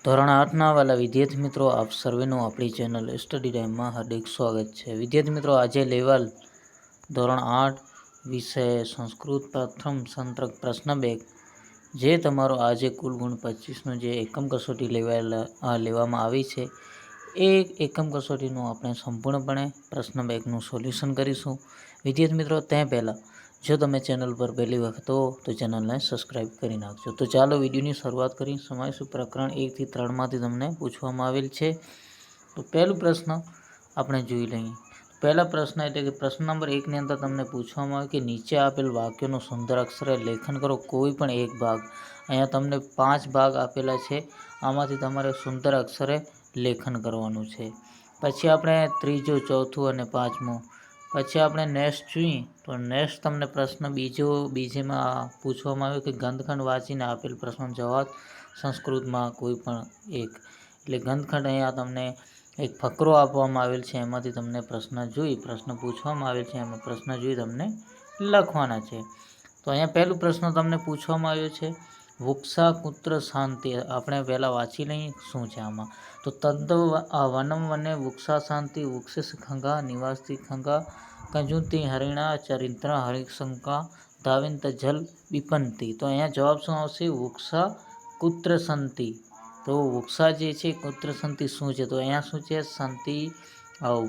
ધોરણ 8ના વાલા વિદ્યાર્થી મિત્રો, આપ સર્વેનું આપણી ચેનલ સ્ટડી ટાઈમમાં હાર્દિક સ્વાગત છે. વિદ્યાર્થી મિત્રો, આજે લેવલ ધોરણ 8 વિષય સંસ્કૃત પ્રથમ સંત્રક પ્રશ્ન 2, જે તમારો આજે કુલ ગુણ 25નું જે એકમ કસોટી લેવામાં આવી છે, એ એકમ કસોટીનું આપણે સંપૂર્ણપણે પ્રશ્ન 2નું સોલ્યુશન કરીશું. વિદ્યાર્થી મિત્રો, તે પહેલાં જો તમે ચેનલ પર પહેલી વખત હો તો ચેનલને સબસ્ક્રાઈબ કરી નાખજો. તો ચાલો વિડીયોની શરૂઆત કરી. સમાવીશું પ્રકરણ 1 થી 3માંથી તમને પૂછવામાં આવેલ છે. તો પહેલો પ્રશ્ન આપણે જોઈ લઈએ. પહેલા પ્રશ્ન એટલે કે પ્રશ્ન નંબર 1ની અંદર તમને પૂછવામાં આવે કે નીચે આપેલ વાક્યોનું સુંદર અક્ષરે લેખન કરો. કોઈ પણ એક ભાગ, અહીંયા તમને 5 ભાગ આપેલા છે, આમાંથી તમારે સુંદર અક્ષરે લેખન કરવાનું છે. પછી આપણે ત્રીજો, ચોથું અને પાંચમું. પછી આપણે નેક્સ્ટ જોઈએ તો નેક્સ્ટ તમને પ્રશ્ન બીજેમાં પૂછવામાં આવ્યો કે ગંધખંડ વાંચીને આપેલ પ્રશ્નનો જવાબ સંસ્કૃતમાં કોઈ પણ એક. એટલે ગંધખંડ અહીંયા તમને એક ફકરો આપવામાં આવેલ છે, એમાંથી તમને પ્રશ્ન પૂછવામાં આવેલ છે, એમાં પ્રશ્ન જોઈ તમને લખવાના છે. તો અહીંયા પહેલું પ્રશ્ન તમને પૂછવામાં આવ્યો છે, વૃક્ષા કુત્ર શાંતિ. આપણે પહેલાં વાંચી લઈએ શું છે આમાં. તો તદ્દ વનમ વને વૃક્ષા શાંતિ વૃક્ષેશ ખંગા નિવાસતી ખંગા કંજુતિ હરિણા ચરિત્ર હરિશંકા ધાવિંત જલ વિપંતી. તો અહીંયા જવાબ શું આવશે? વૃક્ષા કુત્ર સંતિ. તો વૃક્ષા જે છે કુત્ર સંતિ શું છે? તો અહીંયા શું છે? સંતિ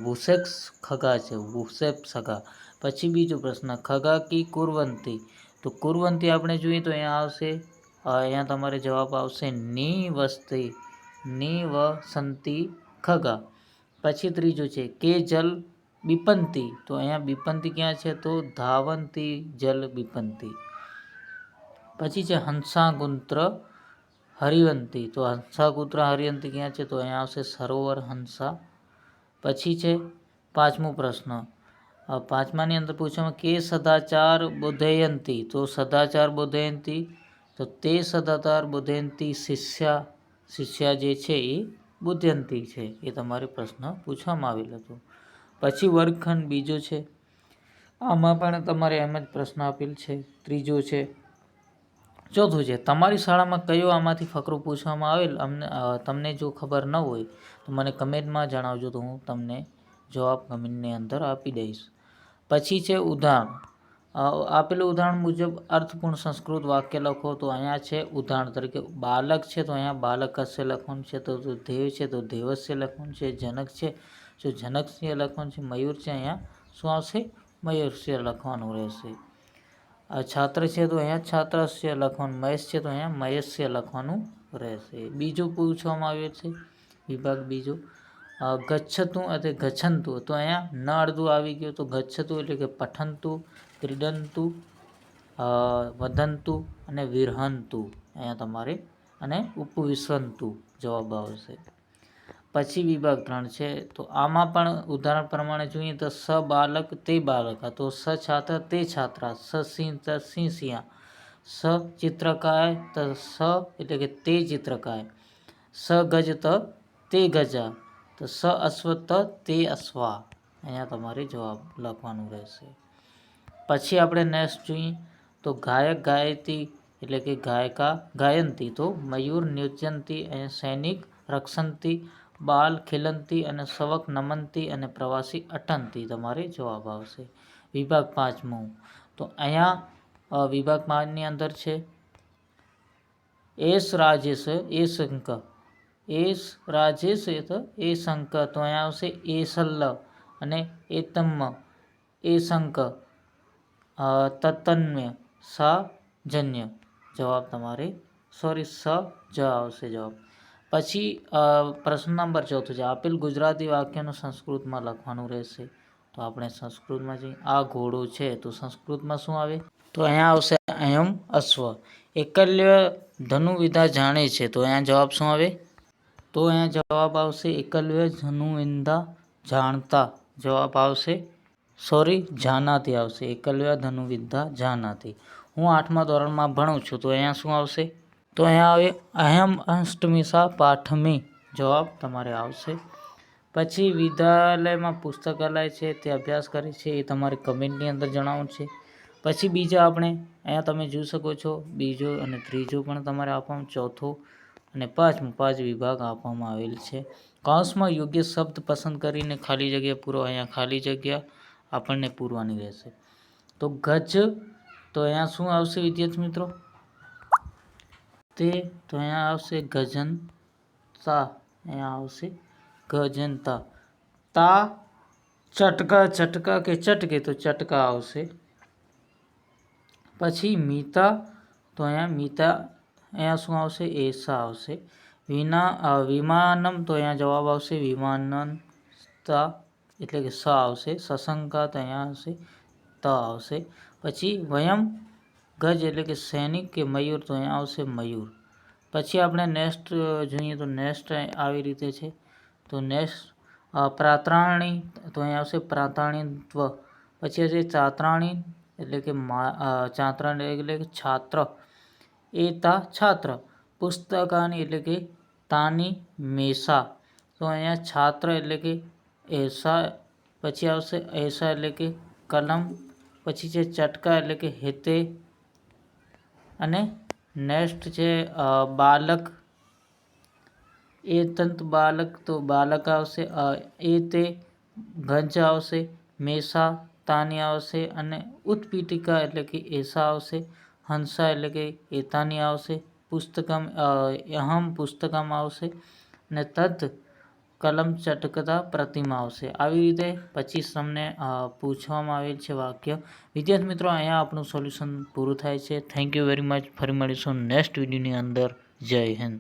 વૃક્ષેક્ષ ખગા છે, વૃક્ષેપ સગા. પછી બીજો પ્રશ્ન, ખગા કી કુરવંતી. તો કુરવંતી આપણે જોઈએ તો અહીંયા આવશે, અહીંયા તમારે જવાબ આવશે નિવસતી, નિવસંતી ખગા. પછી ત્રીજો છે કે જલ વિપંતી. તો અહીંયા વિપંતી ક્યાં છે? તો ધાવંતી જલ વિપંતી. પછી છે હંસાકુત્ર હરિવંતી. તો હંસાકુત્ર હરિવંતી ક્યાં છે? તો અહીંયા આવશે સરોવર હંસા. પછી છે પાંચમો પ્રશ્ન. પાંચમાની અંદર પૂછવામાં કે સદાચાર બોધયંતી. તો સદાચાર બોધયંતી, તો તે સદાચાર બોધયંતી શિષ્યા જે છે એ બુદ્ધયંતી છે, એ તમારે પ્રશ્ન પૂછવામાં આવેલ હતો. પછી વર્ગખંડ બીજો છે, આમાં પણ તમારે એમ જ પ્રશ્ન આપેલ છે. ત્રીજો છે, ચોથું છે તમારી શાળામાં કયો આમાંથી ફકરો પૂછવામાં આવેલ. તમને જો ખબર ન હોય તો મને કમેન્ટમાં જણાવજો, તો હું તમને જવાબ કમેન્ટની અંદર આપી દઈશ. પછી છે ઉદાહરણ. આપેલું ઉદાહરણ મુજબ અર્થપૂર્ણ સંસ્કૃત વાક્ય લખો. તો અહીંયા છે ઉદાહરણ તરીકે બાલક છે, તો અહીંયા બાલકસ્ય લખવાનું છે. તો દેવ છે તો દેવસ્ય લખવાનું છે. જનક છે તો જનકસ્ય લખવાનું છે. મયુર છે, અહીંયા શું આવશે? મયુરસ્ય લખવાનું રહેશે. છાત્ર છે તો અહીંયા છાત્રસ્ય લખવાનું. મહેશ છે તો અહીંયા મહેશસ્ય લખવાનું રહેશે. બીજું પૂછવામાં આવ્યું છે વિભાગ બીજો, ગચ્છતું અને ગચ્છંતું. તો અહીંયા ન અડધું આવી ગયું. તો ગચ્છતું એટલે કે પઠનતું, ક્રીડંતું, વદંતું અને વિરહંતું અહીંયા તમારે, અને ઉપવિશંતું જવાબ આવશે. પછી વિભાગ 3 છે, તો આમાં પણ ઉદાહરણ પ્રમાણે જોઈએ તો સ બાલક તે બાલકા. તો સ છાત્ર તે છાત્રા. સ સિંહ ત સિંહ સિંહા. સ ચિત્રકાય તો સ એટલે કે તે ચિત્રકાય. સ ગજ ત તે ગજા. તો સ અશ્વ ત તે અશ્વા. અહીંયા તમારે જવાબ લખવાનું રહેશે. પછી આપણે નેક્સ્ટ જોઈએ તો ગાયક ગાયતી એટલે કે ગાયકા ગાયંતી. તો મયુર નૃત્યંતી અને સૈનિક રક્ષંતી, બાલ ખેલંતી અને સવક નમંતી અને પ્રવાસી અટંતી તમારે જવાબ આવશે. વિભાગ 5મો. તો અહીંયા વિભાગ 5ની અંદર છે એસ રાજેશ એ શંક. એસ રાજેશ એ શંક. તો અહીંયા આવશે એ સલ્લ અને એતમ્મ એ શંક તતન્મ્ય સા જન્ય. જવાબ તમારે સ જ આવશે જવાબ. પછી પ્રશ્ન નંબર 4 છે, આપેલ ગુજરાતી વાક્યનું સંસ્કૃતમાં લખવાનું રહેશે. તો આપણે સંસ્કૃતમાં જઈએ. આ ઘોડો છે, તો સંસ્કૃતમાં શું આવે? તો અહીંયા આવશે અયમ અશ્વ. એકલ્ય ધનુર્વિદ્યા જાણે છે. તો અહીંયા જવાબ શું આવે? તો અહીંયા જવાબ આવશે એકલ્ય ધનુર્વિદ્યા જાણતા. જવાબ આવશે જાનાતી આવશે. એકલ્ય ધનુર્વિદ્યા જાનાતી. હું 8મા ધોરણમાં ભણું છું. તો અહીંયા શું આવશે? તો અહીંયા આવે અહમ અષ્ટમીસા પાઠમી. જવાબ તમારે આવશે. પછી વિદ્યાલયમાં પુસ્તકાલય છે તે અભ્યાસ કરે છે, એ તમારે કમેન્ટની અંદર જણાવવાનું છે. પછી બીજા આપણે અહીંયા તમે જોઈ શકો છો, બીજો અને ત્રીજો પણ તમારે આપવાનું, ચોથો અને પાંચમું 5 વિભાગ આપવામાં આવેલ છે. કૌંસમાં યોગ્ય શબ્દ પસંદ કરીને ખાલી જગ્યા પૂરો. અહીંયા ખાલી જગ્યા આપણને પૂરવાની રહેશે. તો ગજ, તો અહીંયા શું આવશે વિદ્યાર્થી મિત્રો? તે, તો અહીંયા આવશે ગજનતા. અહીંયા આવશે ગજનતા. તા, ચટકા, ચટકા કે ચટકે, તો ચટકા આવશે. પછી મીતા, તો અહીંયા મીતા, અહીંયા શું આવશે? એસા આવશે. વિમાનમ, તો અહીંયા જવાબ આવશે વિમાનનતા, એટલે કે સ આવશે. સશંકા, તો અહીંયા આવશે ત આવશે. પછી વયમ, ગજ એટલે કે સૈનિક કે મયુર, તો અહીંયા આવશે મયુર. પછી આપણે નેક્સ્ટ જોઈએ તો નેક્સ્ટ આવી રીતે છે. તો નેક્સ્ટ પ્રાત્રાણી, તો અહીંયા આવશે પ્રાતાણીત્વ. પછી હશે ચાત્રાણી એટલે કે ચાત્રાણી એટલે કે છાત્ર, એતા છાત્ર. પુસ્તકાની એટલે કે તાની મેષા, તો અહીંયા છાત્ર એટલે કે એસા. પછી આવશે એસા એટલે કે કલમ. પછી છે ચટકા એટલે કે હેતે. અને નેક્સ્ટ છે બાલક, એ તંત બાલક, તો બાલક આવશે. એ તે ગંજ આવશે. મેષા તાની આવશે. અને ઉત્પીઠિકા એટલે કે એસા આવશે. હંસા એટલે કે એતાની આવશે. પુસ્તકમ, અહમ પુસ્તકમ આવશે. અને તત કલમ ચટકતા પ્રતિમા આવશે. આવી રીતે 25 તમને પૂછવામાં આવેલ છે વાક્ય. વિદ્યાર્થી મિત્રો, અહીંયા આપણું સોલ્યુશન પૂરું થાય છે. Thank you very much. ફરી મળીશું નેક્સ્ટ વિડીયોની અંદર. જય હિન્દ.